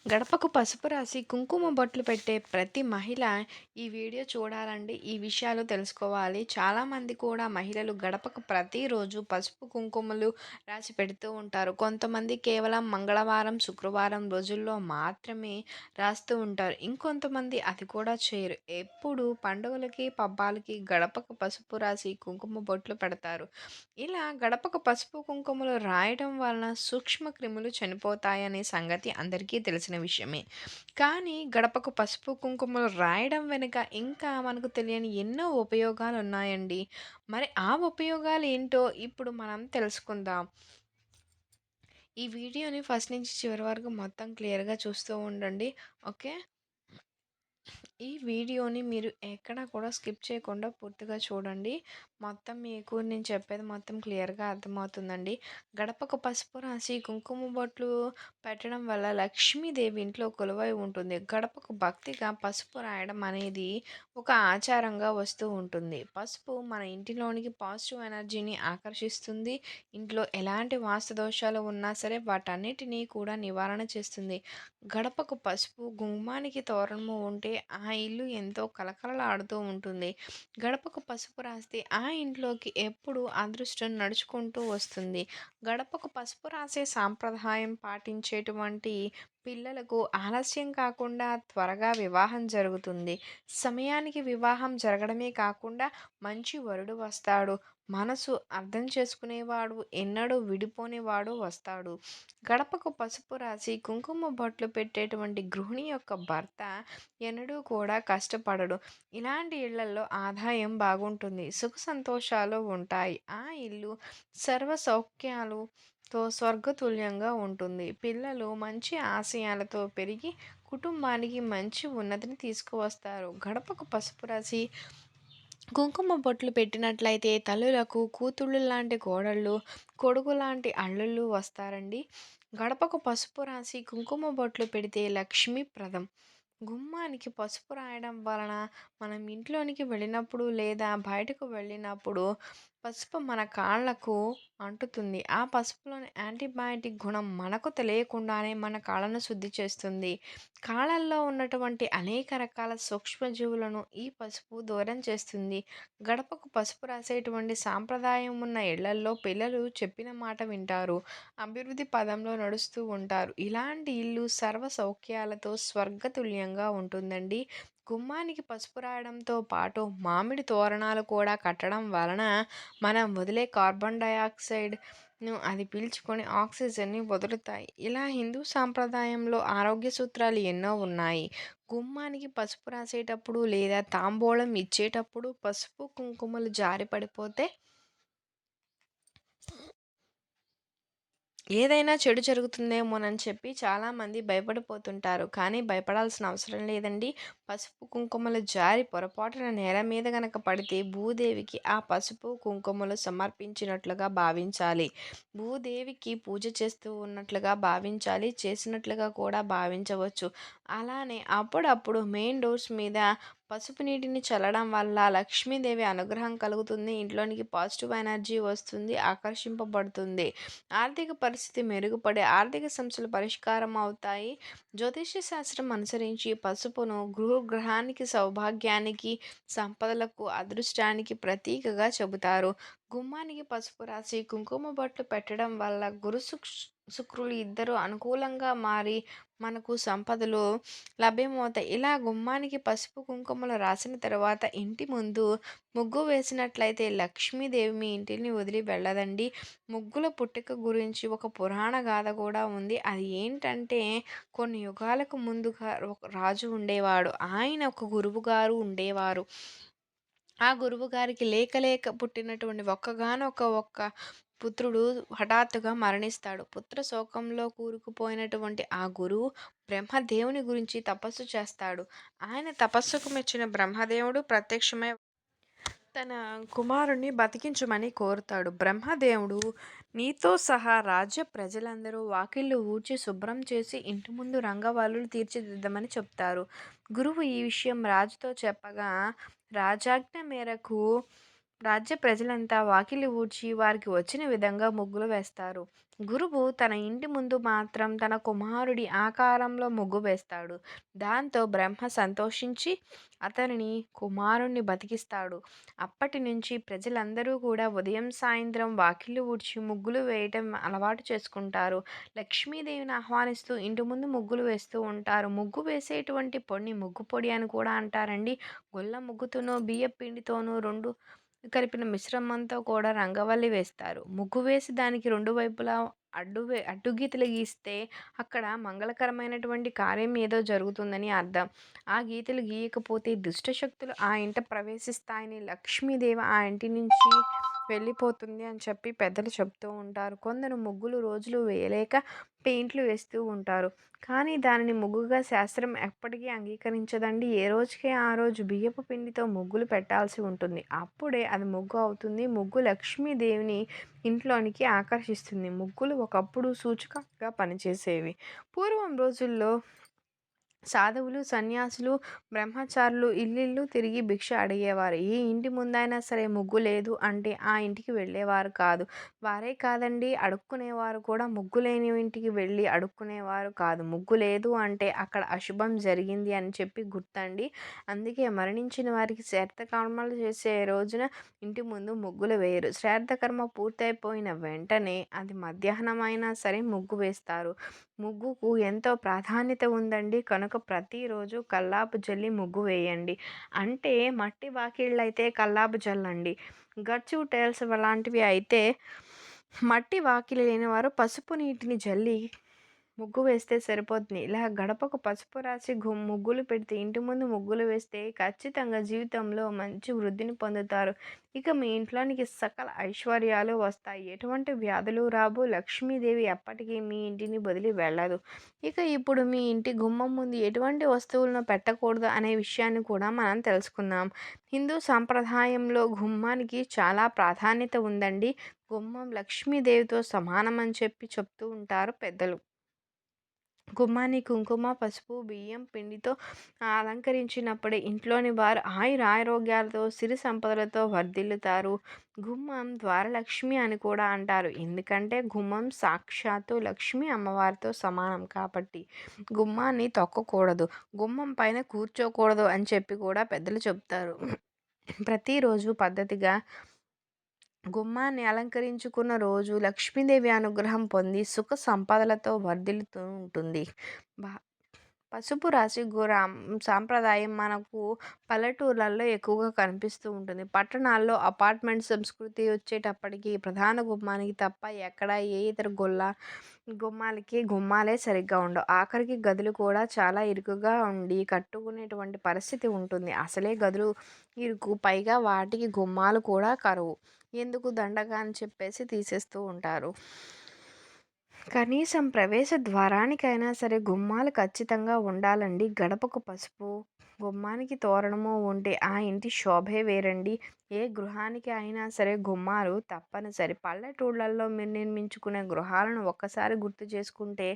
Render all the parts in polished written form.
గడపకు పసుపు రాసి కుంకుమ బొట్లు పెట్టే ప్రతి మహిళ ఈ వీడియో చూడాలండి. ఈ విషయాలు తెలుసుకోవాలి. చాలామంది కూడా మహిళలు గడపకు ప్రతిరోజు పసుపు కుంకుమలు రాసి పెడుతూ ఉంటారు. కొంతమంది కేవలం మంగళవారం, శుక్రవారం రోజుల్లో మాత్రమే రాస్తూ ఉంటారు. ఇంకొంతమంది అది కూడా చేయరు. ఎప్పుడు పండుగలకి, పబ్బాలకి గడపకు పసుపు రాసి కుంకుమ బొట్లు పెడతారు. ఇలా గడపకు పసుపు కుంకుమలు రాయడం వలన సూక్ష్మ క్రిములు చనిపోతాయనే సంగతి అందరికీ తెలిసిన విషయమే. కానీ గడపకు పసుపు కుంకుమలు రాయడం వెనుక ఇంకా మనకు తెలియని ఎన్నో ఉపయోగాలు ఉన్నాయండి. మరి ఆ ఉపయోగాలు ఏంటో ఇప్పుడు మనం తెలుసుకుందాం. ఈ వీడియోని ఫస్ట్ నుంచి చివరి వరకు మొత్తం క్లియర్‌గా చూస్తూ ఉండండి. ఓకే. ఈ వీడియోని మీరు ఎక్కడా కూడా స్కిప్ చేయకుండా పూర్తిగా చూడండి. మొత్తం మీకు నేను చెప్పేది మొత్తం క్లియర్‌గా అర్థమవుతుందండి. గడపకు పసుపు రాసి కుంకుమ బొట్లు పెట్టడం వల్ల లక్ష్మీదేవి ఇంట్లో కొలువై ఉంటుంది. గడపకు భక్తిగా పసుపు రాయడం అనేది ఒక ఆచారంగా వస్తూ ఉంటుంది. పసుపు మన ఇంటిలోనికి పాజిటివ్ ఎనర్జీని ఆకర్షిస్తుంది. ఇంట్లో ఎలాంటి వాస్తు దోషాలు ఉన్నా సరే వాటన్నిటిని కూడా నివారణ చేస్తుంది. గడపకు పసుపు, గుమ్మానికి తోరణము ఉంటే ఆ ఇల్లు ఎంతో కళకళలాడుతూ ఉంటుంది. గడపకు పసుపు రాస్తే ఆ ఇంట్లోకి ఎప్పుడూ అదృష్టం నడుచుకుంటూ వస్తుంది. గడపకు పసుపు రాసే సాంప్రదాయం పాటించేటువంటి పిల్లలకు ఆలస్యం కాకుండా త్వరగా వివాహం జరుగుతుంది. సమయానికి వివాహం జరగడమే కాకుండా మంచి వరుడు వస్తాడు. మనసు అర్థం చేసుకునేవాడు, ఎన్నడూ విడిపోనివాడు వస్తాడు. గడపకు పసుపు రాసి కుంకుమ బొట్లు పెట్టేటువంటి గృహిణి యొక్క భర్త ఎన్నడూ కూడా కష్టపడడు. ఇలాంటి ఇళ్లల్లో ఆదాయం బాగుంటుంది. సుఖ సంతోషాలు ఉంటాయి. ఆ ఇల్లు సర్వ సౌఖ్యాలతో స్వర్గతుల్యంగా ఉంటుంది. పిల్లలు మంచి ఆశయాలతో పెరిగి కుటుంబానికి మంచి ఉన్నతిని తీసుకువస్తారు. గడపకు పసుపు రాసి కుంకుమ బొట్లు పెట్టినట్లయితే తల్లులకు కూతుళ్ళు లాంటి కోడళ్ళు, కొడుకు లాంటి అల్లుళ్ళు వస్తారండి. గడపకు పసుపు రాసి కుంకుమ బొట్లు పెడితే లక్ష్మీప్రదం. గుమ్మానికి పసుపు రాయడం వలన మనం ఇంట్లోనికి వెళ్ళినప్పుడు లేదా బయటకు వెళ్ళినప్పుడు పసుపు మన కాళ్ళకు అంటుతుంది. ఆ పసుపులోని యాంటీబయాటిక్ గుణం మనకు తెలియకుండానే మన కాళ్ళను శుద్ధి చేస్తుంది. కాళ్ళల్లో ఉన్నటువంటి అనేక రకాల సూక్ష్మజీవులను ఈ పసుపు దూరం చేస్తుంది. గడపకు పసుపు రాసేటువంటి సాంప్రదాయం ఉన్న ఇళ్లల్లో పిల్లలు చెప్పిన మాట వింటారు. అభివృద్ధి పదంలో నడుస్తూ ఉంటారు. ఇలాంటి ఇల్లు సర్వ సౌఖ్యాలతో స్వర్గతుల్యంగా ఉంటుందండి. గుమ్మానికి పసుపు రాయడంతో పాటు మామిడి తోరణాలు కూడా కట్టడం వలన మనం వదిలే కార్బన్ డయాక్సైడ్ను అది పీల్చుకొని ఆక్సిజన్ని వదులుతాయి. ఇలా హిందూ సాంప్రదాయంలో ఆరోగ్య సూత్రాలు ఎన్నో ఉన్నాయి. గుమ్మానికి పసుపు రాసేటప్పుడు లేదా తాంబూలం ఇచ్చేటప్పుడు పసుపు కుంకుమలు జారి పడిపోతే ఏదైనా చెడు జరుగుతుందేమోనని చెప్పి చాలామంది భయపడిపోతుంటారు. కానీ భయపడాల్సిన అవసరం లేదండి. పసుపు కుంకుమలు జారి పొరపాటున నేల మీద గనక పడితే భూదేవికి ఆ పసుపు కుంకుమలు సమర్పించినట్లుగా భావించాలి. భూదేవికి పూజ చేస్తూ ఉన్నట్లుగా భావించాలి. చేసినట్లుగా కూడా భావించవచ్చు. అలానే అప్పుడప్పుడు మెయిన్ డోర్స్ మీద పసుపు నీటిని చల్లడం వల్ల లక్ష్మీదేవి అనుగ్రహం కలుగుతుంది. ఇంట్లోనికి పాజిటివ్ ఎనర్జీ వస్తుంది. ఆకర్షింపబడుతుంది. ఆర్థిక పరిస్థితి మెరుగుపడి ఆర్థిక సమస్యలు పరిష్కారం అవుతాయి. జ్యోతిష్య శాస్త్రం అనుసరించి పసుపును గృహానికి సౌభాగ్యానికి, సంపదలకు, అదృష్టానికి ప్రతీకగా చెబుతారు. గుమ్మానికి పసుపు రాసి కుంకుమ బొట్లు పెట్టడం వల్ల శుక్రులు ఇద్దరు అనుకూలంగా మారి మనకు సంపదలు లభ్యమవుతాయి. ఇలా గుమ్మానికి పసుపు కుంకుమలు రాసిన తర్వాత ఇంటి ముందు ముగ్గు వేసినట్లయితే లక్ష్మీదేవి మీ ఇంటిని వదిలి వెళ్ళదండి. ముగ్గుల పుట్టుక గురించి ఒక పురాణ గాథ కూడా ఉంది. అది ఏంటంటే కొన్ని యుగాలకు ముందుగా ఒక రాజు ఉండేవాడు. ఆయన ఒక గురువుగారు ఉండేవారు. ఆ గురువుగారికి లేక లేక పుట్టినటువంటి ఒక్క పుత్రుడు హఠాత్తుగా మరణిస్తాడు. పుత్ర శోకంలో కూరుకుపోయినటువంటి ఆ గురువు బ్రహ్మదేవుని గురించి తపస్సు చేస్తాడు. ఆయన తపస్సుకు మెచ్చిన బ్రహ్మదేవుడు ప్రత్యక్షమై తన కుమారుణ్ణి బతికించమని కోరుతాడు. బ్రహ్మదేవుడు నీతో సహా రాజ్య ప్రజలందరూ వాకిళ్ళు ఊడ్చి శుభ్రం చేసి ఇంటి ముందు రంగవల్లులు తీర్చిదిద్దమని చెప్తారు. గురువు ఈ విషయం రాజుతో చెప్పగా రాజాజ్ఞ మేరకు రాజ్య ప్రజలంతా వాకిలి ఊడ్చి వారికి వచ్చిన విధంగా ముగ్గులు వేస్తారు. గురువు తన ఇంటి ముందు మాత్రం తన కుమారుడి ఆకారంలో ముగ్గు వేస్తాడు. దాంతో బ్రహ్మ సంతోషించి అతనిని కుమారుణ్ణి బతికిస్తాడు. అప్పటి నుంచి ప్రజలందరూ కూడా ఉదయం సాయంత్రం వాకిలి ఊడ్చి ముగ్గులు వేయటం అలవాటు చేసుకుంటారు. లక్ష్మీదేవిని ఆహ్వానిస్తూ ఇంటి ముందు ముగ్గులు వేస్తూ ఉంటారు. ముగ్గు వేసేటువంటి పొడిని ముగ్గు పొడి అని కూడా అంటారండి. గొల్ల ముగ్గుతోనూ బియ్య పిండితోనూ రెండు కలిపిన మిశ్రమంతో కూడా రంగవల్లి వేస్తారు. ముగ్గు వేసి దానికి రెండు వైపులా అడ్డు గీతలు గీస్తే అక్కడ మంగళకరమైనటువంటి కార్యం ఏదో జరుగుతుందని అర్థం. ఆ గీతలు గీయకపోతే దుష్ట శక్తులు ఆ ఇంట ప్రవేశిస్తాయని, లక్ష్మీదేవి ఆ ఇంటి నుంచి వెళ్ళిపోతుంది అని చెప్పి పెద్దలు చెప్తూ ఉంటారు. కొందరు ముగ్గులు రోజులు వేయలేక పెయింట్లు వేస్తూ ఉంటారు. కానీ దానిని ముగ్గుగా శాస్త్రం ఎప్పటికీ అంగీకరించదండి. ఏ రోజుకి ఆ రోజు బియ్యపు పిండితో ముగ్గులు పెట్టాల్సి ఉంటుంది. అప్పుడే అది ముగ్గు అవుతుంది. ముగ్గు లక్ష్మీదేవిని ఇంట్లోనికి ఆకర్షిస్తుంది. ముగ్గులు ఒకప్పుడు సూచకంగా పనిచేసేవి. పూర్వం రోజుల్లో సాధువులు, సన్యాసులు, బ్రహ్మచారులు ఇల్లిల్లు తిరిగి భిక్ష అడిగేవారు. ఏ ఇంటి ముందైనా సరే ముగ్గు లేదు అంటే ఆ ఇంటికి వెళ్ళేవారు కాదు. వారే కాదండి, అడుక్కునేవారు కూడా ముగ్గు లేని ఇంటికి వెళ్ళి అడుక్కునేవారు కాదు. ముగ్గు లేదు అంటే అక్కడ అశుభం జరిగింది అని చెప్పి గుర్తండి. అందుకే మరణించిన వారికి శ్రాద్ధకర్మలు చేసే రోజున ఇంటి ముందు ముగ్గులు వేయరు. శ్రాద్ధకర్మ పూర్తయిపోయిన వెంటనే అది మధ్యాహ్నం అయినా సరే ముగ్గు వేస్తారు. ముగ్గుకు ఎంతో ప్రాధాన్యత ఉందండి. కనుక ప్రతిరోజు కల్లాపు జల్లి ముగ్గు వేయండి. అంటే మట్టి వాకిళ్ళైతే కల్లాపు జల్లండి. గచ్చు టైల్స్ అలాంటివి అయితే మట్టి వాకిలి లేనివారు పసుపు నీటిని జల్లి ముగ్గు వేస్తే సరిపోతుంది. ఇలా గడపకు పసుపు రాసి ముగ్గులు పెడితే, ఇంటి ముందు ముగ్గులు వేస్తే ఖచ్చితంగా జీవితంలో మంచి వృద్ధిని పొందుతారు. ఇక మీ ఇంట్లోనికి సకల ఐశ్వర్యాలు వస్తాయి. ఎటువంటి వ్యాధులు రావు. లక్ష్మీదేవి ఎప్పటికీ మీ ఇంటిని వదిలి వెళ్ళదు. ఇక ఇప్పుడు మీ ఇంటి గుమ్మం ముందు ఎటువంటి వస్తువులను పెట్టకూడదు అనే విషయాన్ని కూడా మనం తెలుసుకుందాం. హిందూ సాంప్రదాయంలో గుమ్మానికి చాలా ప్రాధాన్యత ఉందండి. గుమ్మం లక్ష్మీదేవితో సమానం అని చెప్పి చెప్తూ ఉంటారు పెద్దలు. గుమ్మాన్ని కుంకుమ, పసుపు, బియ్యం పిండితో అలంకరించినప్పుడే ఇంట్లోని వారు ఆయురారోగ్యాలతో, సిరి సంపదలతో వర్ధిల్లుతారు. గుమ్మం ద్వారలక్ష్మి అని కూడా అంటారు. ఎందుకంటే గుమ్మం సాక్షాత్తు లక్ష్మీ అమ్మవారితో సమానం కాబట్టి. గుమ్మాన్ని తొక్కకూడదు, గుమ్మం పైన కూర్చోకూడదు అని చెప్పి కూడా పెద్దలు చెప్తారు. ప్రతిరోజు పద్ధతిగా గుమ్మాన్ని అలంకరించుకున్న రోజు లక్ష్మీదేవి అనుగ్రహం పొంది సుఖ సంపదలతో వర్ధిల్లుతూ ఉంటుంది. బా పసుపు రాసి సాంప్రదాయం మనకు పల్లెటూర్లలో ఎక్కువగా కనిపిస్తూ ఉంటుంది. పట్టణాల్లో అపార్ట్మెంట్ సంస్కృతి వచ్చేటప్పటికి ప్రధాన గుమ్మానికి తప్ప ఎక్కడ ఏ ఇతర గుమ్మాలకి గుమ్మాలే సరిగ్గా ఉండవు. ఆఖరికి గదులు కూడా చాలా ఇరుకుగా ఉండి కట్టుకునేటువంటి పరిస్థితి ఉంటుంది. అసలే గదులు ఇరుకు, పైగా వాటికి గుమ్మాలు కూడా కరువు. ఎందుకు దండగా అని చెప్పేసి తీసేస్తూ ఉంటారు. కనీసం ప్రవేశ ద్వారానికైనా సరే గుమ్మాలు ఖచ్చితంగా ఉండాలండి. గడపకు పసుపు, గుమ్మానికి తోరణము ఉంటే ఆ ఇంటి శోభే వేరండి. ఏ గృహానికి అయినా సరే గుమ్మాలు తప్పనిసరి. పల్లెటూళ్ళల్లో మీరు నిర్మించుకునే గృహాలను ఒక్కసారి గుర్తు చేసుకుంటే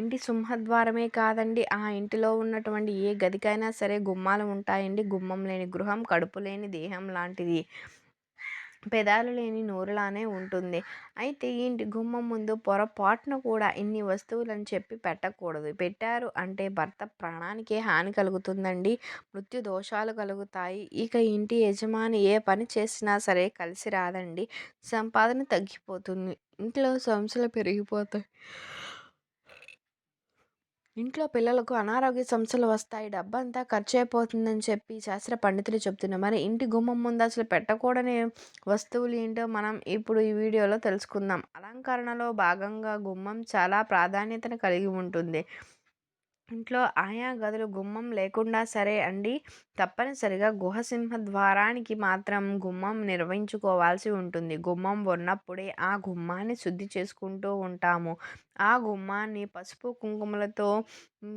ఇంటి సింహద్వారమే కాదండి, ఆ ఇంటిలో ఉన్నటువంటి ఏ గదికైనా సరే గుమ్మాలు ఉంటాయండి. గుమ్మం లేని గృహం కడుపు లేని దేహం లాంటిది. పెదాలు లేని నోరులానే ఉంటుంది. అయితే ఈ ఇంటి గుమ్మం ముందు పొరపాటున కూడా ఇన్ని వస్తువులని చెప్పి పెట్టకూడదు. పెట్టారు అంటే భర్త ప్రాణానికే హాని కలుగుతుందండి. మృత్యు దోషాలు కలుగుతాయి. ఇక ఇంటి యజమాని ఏ పని చేసినా సరే కలిసి రాదండి. సంపాదన తగ్గిపోతుంది. ఇంట్లో సమస్యలు పెరిగిపోతాయి. ఇంట్లో పిల్లలకు అనారోగ్య సమస్యలు వస్తాయి. డబ్బంతా ఖర్చయిపోతుందని చెప్పి శాస్త్ర పండితులు చెప్తున్నారు. మరి ఇంటి గుమ్మం ముందు అసలు పెట్టకూడని వస్తువులు ఏంటో మనం ఇప్పుడు ఈ వీడియోలో తెలుసుకుందాం. అలంకరణలో భాగంగా గుమ్మం చాలా ప్రాధాన్యతను కలిగి ఉంటుంది. ఇంట్లో ఆయా గదులు గుమ్మం లేకుండా సరే అండి. తప్పనిసరిగా గుహసింహ ద్వారానికి మాత్రం గుమ్మం నిర్వహించుకోవాల్సి ఉంటుంది. గుమ్మం ఉన్నప్పుడే ఆ గుమ్మాన్ని శుద్ధి చేసుకుంటూ ఉంటాము. ఆ గుమ్మాన్ని పసుపు కుంకుమలతో,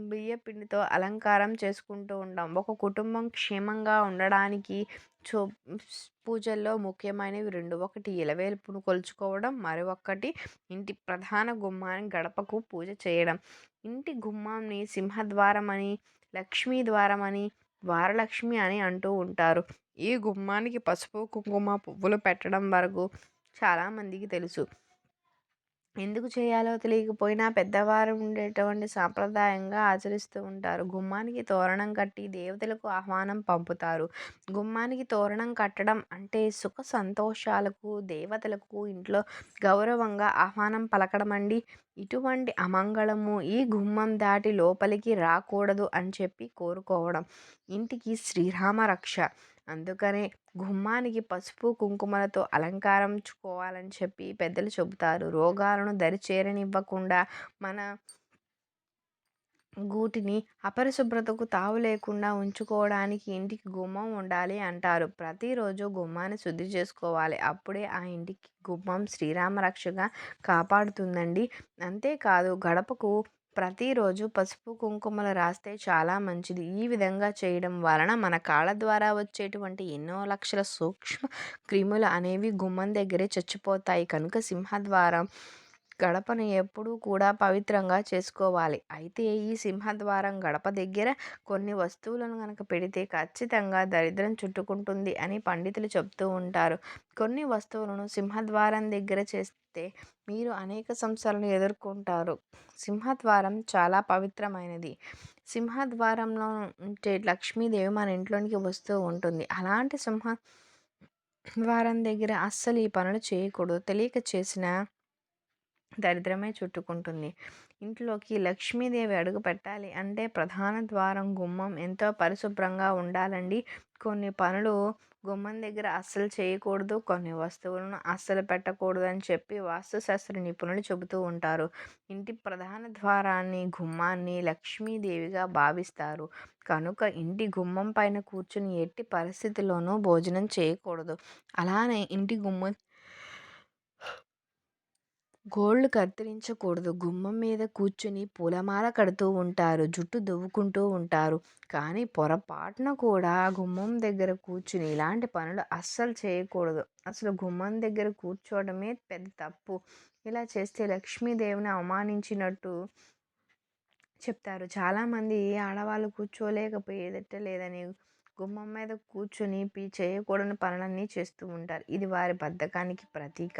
బియ్యపిండితో అలంకారం చేసుకుంటూ ఉంటాం. ఒక కుటుంబం క్షేమంగా ఉండడానికి చో పూజల్లో ముఖ్యమైనవి రెండు. ఒకటి ఇలవేల్పును కొలుచుకోవడం, మరొకటి ఇంటి ప్రధాన గుమ్మాన్ని గడపకు పూజ చేయడం. ఇంటి గుమ్మాన్ని సింహద్వారమని, లక్ష్మీ ద్వారమని, ద్వారలక్ష్మి అని అంటూ ఉంటారు. ఈ గుమ్మానికి పసుపు, కుంకుమ, పువ్వులు పెట్టడం వరకు చాలామందికి తెలుసు. ఎందుకు చేయాలో తెలియకపోయినా పెద్దవారు ఉండేటువంటి సాంప్రదాయంగా ఆచరిస్తూ ఉంటారు. గుమ్మానికి తోరణం కట్టి దేవతలకు ఆహ్వానం పంపుతారు. గుమ్మానికి తోరణం కట్టడం అంటే సుఖ సంతోషాలకు, దేవతలకు ఇంట్లో గౌరవంగా ఆహ్వానం పలకడమండి. ఇటువంటి అమంగళము ఈ గుమ్మం దాటి లోపలికి రాకూడదు అని చెప్పి కోరుకోవడం. ఇంటికి శ్రీరామ రక్ష. అందుకనే గుమ్మానికి పసుపు, కుంకుమలతో అలంకారించుకోవాలని చెప్పి పెద్దలు చెబుతారు. రోగాలను దరిచేరనివ్వకుండా మన గూటిని అపరిశుభ్రతకు తావు లేకుండా ఉంచుకోవడానికి ఇంటికి గుమ్మం ఉండాలి అంటారు. ప్రతిరోజు గుమ్మాన్ని శుద్ధి చేసుకోవాలి. అప్పుడే ఆ ఇంటికి గుమ్మం శ్రీరామ రక్షగా కాపాడుతుందండి. అంతేకాదు గడపకు ప్రతిరోజు పసుపు, కుంకుమలు రాస్తే చాలా మంచిది. ఈ విధంగా చేయడం వలన మన కాళ్ళ ద్వారా వచ్చేటువంటి ఎన్నో లక్షల సూక్ష్మ క్రిములు అనేవి గుమ్మం దగ్గరే చచ్చిపోతాయి. కనుక సింహద్వారం గడపను ఎప్పుడూ కూడా పవిత్రంగా చేసుకోవాలి. అయితే ఈ సింహద్వారం గడప దగ్గర కొన్ని వస్తువులను గనక పెడితే ఖచ్చితంగా దరిద్రం చుట్టుకుంటుంది అని పండితులు చెప్తూ ఉంటారు. కొన్ని వస్తువులను సింహద్వారం దగ్గర చేస్తే మీరు అనేక సమస్యలను ఎదుర్కొంటారు. సింహద్వారం చాలా పవిత్రమైనది. సింహద్వారంలో ఉంటే లక్ష్మీదేవి మన ఇంట్లోనికి వస్తూ ఉంటుంది. అలాంటి సింహద్వారం దగ్గర అస్సలు ఈ పనులు చేయకూడదు. తెలియక చేసిన దరిద్రమే చుట్టుకుంటుంది. ఇంట్లోకి లక్ష్మీదేవి అడుగు పెట్టాలి అంటే ప్రధాన ద్వారం గుమ్మం ఎంతో పరిశుభ్రంగా ఉండాలండి. కొన్ని పనులు గుమ్మం దగ్గర అస్సలు చేయకూడదు. కొన్ని వస్తువులను అస్సలు పెట్టకూడదు అని చెప్పి వాస్తుశాస్త్ర నిపుణులు చెబుతూ ఉంటారు. ఇంటి ప్రధాన ద్వారాన్ని, గుమ్మాన్ని లక్ష్మీదేవిగా భావిస్తారు. కనుక ఇంటి గుమ్మం పైన కూర్చుని ఎట్టి పరిస్థితుల్లోనూ భోజనం చేయకూడదు. అలానే ఇంటి గుమ్మం గోళ్ళు కత్తిరించకూడదు. గుమ్మం మీద కూర్చుని పూలమాల కడుతూ ఉంటారు. జుట్టు దువ్వుకుంటూ ఉంటారు. కానీ పొరపాటున కూడా గుమ్మం దగ్గర కూర్చుని ఇలాంటి పనులు అస్సలు చేయకూడదు. అసలు గుమ్మం దగ్గర కూర్చోవడమే పెద్ద తప్పు. ఇలా చేస్తే లక్ష్మీదేవిని అవమానించినట్టు చెప్తారు. చాలామంది ఆడవాళ్ళు కూర్చోలేదని గుమ్మం మీద కూర్చొని చేయకూడని పనులన్నీ చేస్తూ ఉంటారు. ఇది వారి బద్ధకానికి ప్రతీక.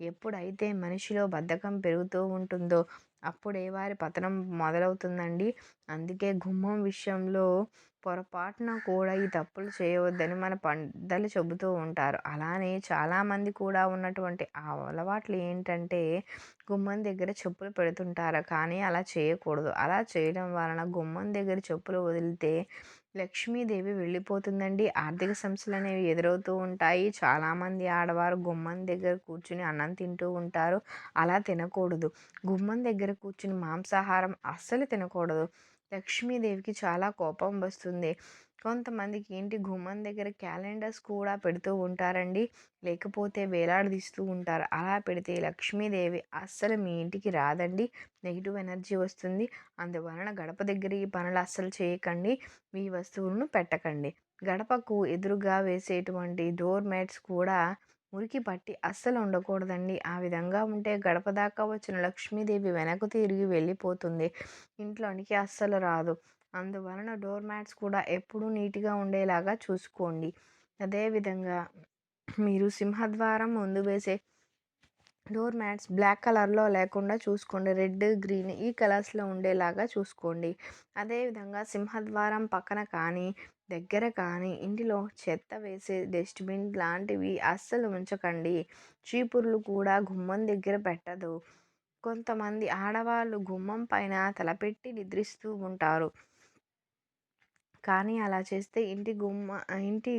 ఎప్పుడైతే మనిషిలో బద్ధకం పెరుగుతూ ఉంటుందో అప్పుడే వారి పతనం మొదలవుతుందండి. అందుకే గుమ్మం విషయంలో పొరపాటున కూడా ఈ తప్పులు చేయవద్దని మన పెద్దలు చెబుతూ ఉంటారు. అలానే చాలామంది కూడా ఉన్నటువంటి ఆ అలవాట్లు ఏంటంటే గుమ్మం దగ్గర చెప్పులు పెడుతుంటారు. కానీ అలా చేయకూడదు. అలా చేయడం వలన గుమ్మం దగ్గర చెప్పులు వదిలితే లక్ష్మీదేవి వెళ్ళిపోతుందండి. ఆర్థిక సమస్యలు అనేవి ఎదురవుతూ ఉంటాయి. చాలామంది ఆడవారు గుమ్మం దగ్గర కూర్చుని అన్నం తింటూ ఉంటారు. అలా తినకూడదు. గుమ్మం దగ్గర కూర్చుని మాంసాహారం అస్సలు తినకూడదు. లక్ష్మీదేవికి చాలా కోపం వస్తుంది. కొంతమందికి ఇంటి గుమ్మం దగ్గర క్యాలెండర్స్ కూడా పెడుతూ ఉంటారండి. లేకపోతే వేలాడదీస్తూ ఉంటారు. అలా పెడితే లక్ష్మీదేవి అస్సలు మీ ఇంటికి రాదండి. నెగిటివ్ ఎనర్జీ వస్తుంది. అందువలన గడప దగ్గర ఈ పనులు అస్సలు చేయకండి. మీ వస్తువులను పెట్టకండి. గడపకు ఎదురుగా వేసేటువంటి డోర్ మ్యాట్స్ కూడా మురికి పట్టి అస్సలు ఉండకూడదండి. ఆ విధంగా ఉంటే గడప దాకా వచ్చిన లక్ష్మీదేవి వెనక్కు తిరిగి వెళ్ళిపోతుంది. ఇంట్లోనికి అస్సలు రాదు. అందువలన డోర్ మ్యాట్స్ కూడా ఎప్పుడూ నీట్గా ఉండేలాగా చూసుకోండి. అదేవిధంగా మీరు సింహద్వారం ముందు వేసే డోర్ మ్యాట్స్ బ్లాక్ కలర్లో లేకుండా చూసుకోండి. రెడ్, గ్రీన్ ఈ కలర్స్లో ఉండేలాగా చూసుకోండి. అదేవిధంగా సింహద్వారం పక్కన కానీ దగ్గర కానీ ఇంటిలో చెత్త వేసే డస్ట్బిన్ లాంటివి అస్సలు ఉంచకండి. చీపుర్లు కూడా గుమ్మం దగ్గర పెట్టదు. కొంతమంది ఆడవాళ్ళు గుమ్మం పైన తలపెట్టి నిద్రిస్తూ ఉంటారు. కానీ అలా చేస్తే ఇంటి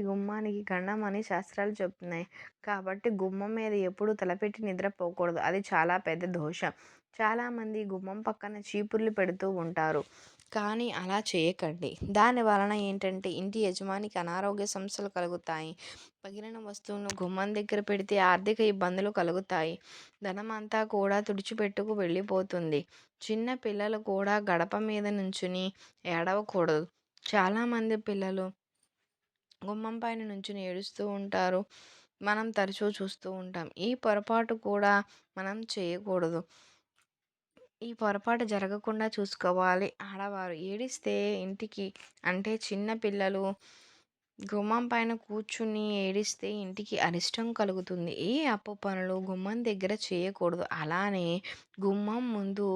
గుమ్మానికి గండం అని శాస్త్రాలు చెప్తున్నాయి. కాబట్టి గుమ్మం మీద ఎప్పుడూ తలపెట్టి నిద్రపోకూడదు. అది చాలా పెద్ద దోషం. చాలామంది గుమ్మం పక్కన చీపుర్లు పెడుతూ ఉంటారు. కానీ అలా చేయకండి. దాని వలన ఏంటంటే ఇంటి యజమానికి అనారోగ్య సమస్యలు కలుగుతాయి. పగిలిన వస్తువును గుమ్మం దగ్గర పెడితే ఆర్థిక ఇబ్బందులు కలుగుతాయి. ధనమంతా కూడా తుడిచిపెట్టుకు వెళ్ళిపోతుంది. చిన్న పిల్లలు కూడా గడప మీద నుంచుని ఏడవకూడదు. చాలామంది పిల్లలు గుమ్మం పైన నుంచుని ఏడుస్తూ ఉంటారు. మనం తరచూ చూస్తూ ఉంటాం. ఈ పొరపాటు కూడా మనం చేయకూడదు. ఈ పొరపాటు జరగకుండా చూసుకోవాలి. ఆడవారు ఏడిస్తే ఇంటికి అంటే చిన్న పిల్లలు గుమ్మం పైన కూర్చుని ఏడిస్తే ఇంటికి అరిష్టం కలుగుతుంది. ఏ అప్పు పనులు గుమ్మం దగ్గర చేయకూడదు. అలానే గుమ్మం ముందు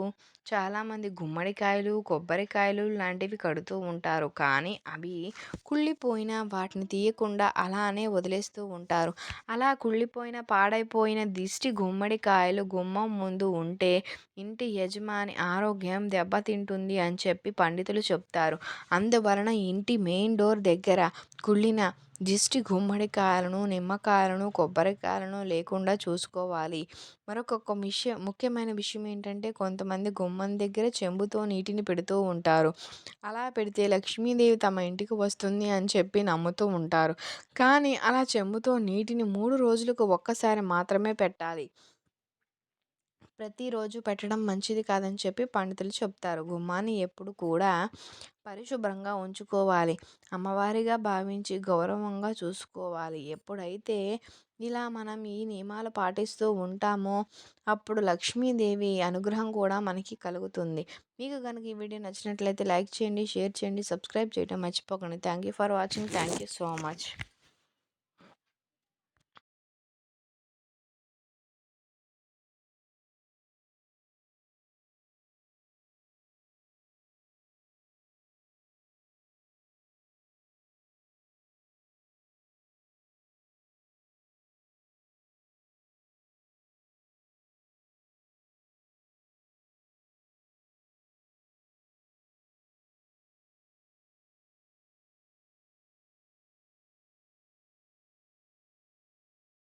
చాలామంది గుమ్మడికాయలు, కొబ్బరికాయలు లాంటివి కడుతూ ఉంటారు. కానీ అవి కుళ్ళిపోయిన వాటిని తీయకుండా అలానే వదిలేస్తూ ఉంటారు. అలా కుళ్ళిపోయిన, పాడైపోయిన దిష్టి గుమ్మడికాయలు గుమ్మం ముందు ఉంటే ఇంటి యజమాని ఆరోగ్యం దెబ్బతింటుంది అని చెప్పి పండితులు చెప్తారు. అందువలన ఇంటి మెయిన్ డోర్ దగ్గర కుళ్ళిన దిష్టి గుమ్మడికాయలను, నిమ్మకాయలను, కొబ్బరికాయలను లేకుండా చూసుకోవాలి. ముఖ్యమైన విషయం ఏంటంటే కొంతమంది గుమ్మం దగ్గర చెంబుతో నీటిని పెడుతూ ఉంటారు. అలా పెడితే లక్ష్మీదేవి తమ ఇంటికి వస్తుంది అని చెప్పి నమ్ముతూ ఉంటారు. కానీ అలా చెంబుతో నీటిని 3 రోజులకు ఒక్కసారి మాత్రమే పెట్టాలి. ప్రతిరోజు పెట్టడం మంచిది కాదని చెప్పి పండితులు చెప్తారు. గుమ్మాన్ని ఎప్పుడు కూడా పరిశుభ్రంగా ఉంచుకోవాలి. అమ్మవారిగా భావించి గౌరవంగా చూసుకోవాలి. ఎప్పుడైతే ఇలా మనం ఈ నియమాలు పాటిస్తూ ఉంటామో అప్పుడు లక్ష్మీదేవి అనుగ్రహం కూడా మనకి కలుగుతుంది. మీకు కనుక ఈ వీడియో నచ్చినట్లయితే లైక్ చేయండి, షేర్ చేయండి, సబ్స్క్రైబ్ చేయడం మర్చిపోకండి. Thank you for watching. Thank you so much.